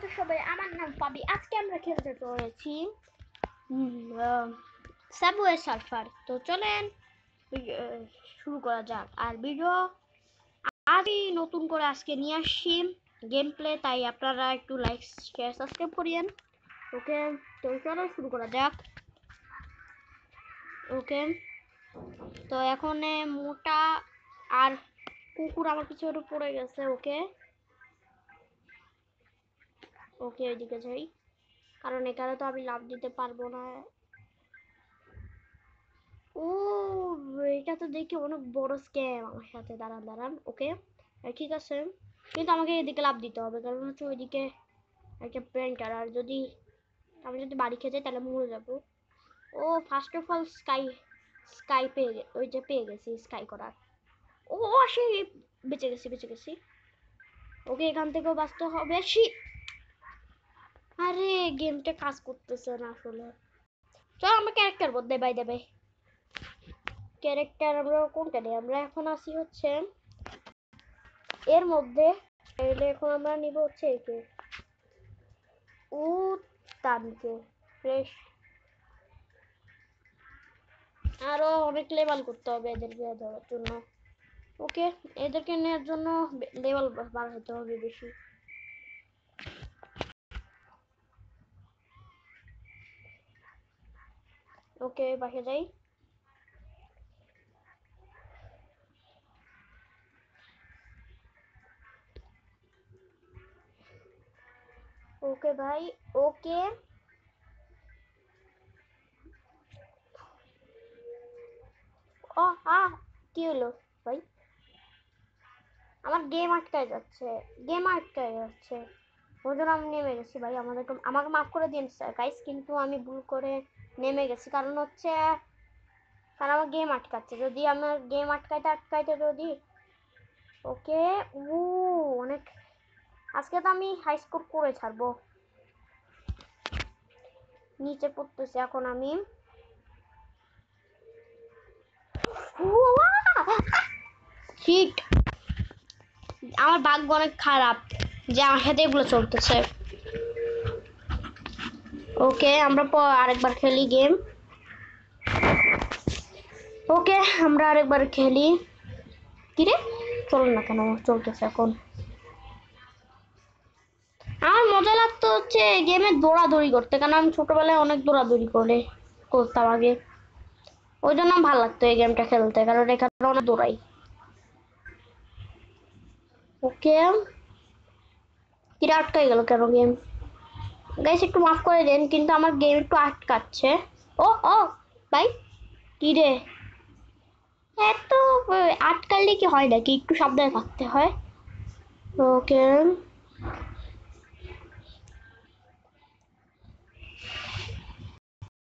আছো সবাই? আমার নাম পাবি। আজকে আমরা খেলতে চলেছি সাবওয়ে সার্ফার। তো চলেন শুরু করা যাক। আর ভিডিও আজই নতুন করে আজকে নিয়ে আসছি গেম প্লে, তাই আপনারা একটু লাইক শেয়ার সাবস্ক্রাইব করিয়েন। ওকে, তো চলো শুরু করা যাক। ওকে, তো এখন মোটা আর কুকুর আমার পিছনে পড়ে গেছে। ওকে ওকে, ওইদিকে যাই, কারণ এখানে তো আমি লাভ দিতে পারবো না। ও, এটা তো দেখি অনেক বড় স্ক্যাম আমার সাথে। দাঁড়ান দাঁড়ান। ওকে ঠিক আছে, কিন্তু আমাকে এদিকে লাভ দিতে হবে, কারণ হচ্ছে ওইদিকে একটা প্যান্টার, আর যদি আমি যদি বাড়ি খেতে যাই তাহলে মরে যাবো। ও ফার্স্ট অফ অল স্কাই ওই যে পেয়ে গেছি স্কাই করার। ও সে বেঁচে গেছি বেঁচে গেছি। ওকে, এখান থেকেও বাঁচতে হবে। আরে গেমটা কাজ করতেছে না আসলে। চল আমরা ক্যারেক্টার বদলে বাই দেবে। ক্যারেক্টার আমরা কোনটা নেই? আমরা এখন আসি হচ্ছে এর মধ্যে। এখন আমরা নিব হচ্ছে একে ও তানকে ফ্রেশ। আরো অনেক লেভেল করতে হবে এদেরকে ধরার জন্য। ওকে, এদেরকে নেওয়ার জন্য লেভেল বাড়াতে হবে বেশি। ওকে, বাসে যাই। ওকে ভাই, ওকে ও কি হলো ভাই? আমার গেম আটকায় যাচ্ছে, গেম আটকায় যাচ্ছে। ওই জন্য আমি নেমে গেছি ভাই। আমাকে মাফ করে দিন গাইস, কিন্তু আমি ভুল করে নেমে গেছি। কারণ আমার গেম আটকাচ্ছে। যদি আমার গেম আটকাইতে আটকাইতে যদি ওকে অনেক আজকে তো আমি হাই স্কোর করে ছাড়বো। নিচে পড়তেছি এখন আমি। শিট, আমার ভাগ্য অনেক খারাপ যে আমার সাথে এগুলো চলতেছে। ওকে, আমরা আরেকবার খেলি গেম। ওকে, আমরা আরেকবার খেলি। কিরে চল না কেন? চলতেছে এখন। আমার মজা লাগতো হচ্ছে গেমে দৌড়াদৌড়ি করতে, কারণ আমি ছোটবেলায় অনেক দৌড়াদৌড়ি করতাম আগে। ওই জন্য ভালো লাগতো এই গেমটা খেলতে, কারণ এখানে অনেক দৌড়াই। ওকে, কিরে আটকাই গেল কেন গেম? গাইস একটু মাফ করে দেন, কিন্তু আমার গেম একটু আটকাচ্ছে। ও ও ভাই, কিরে এত আটকালে কি হয় নাকি? একটু সাবধানে থাকতে হয়। ওকে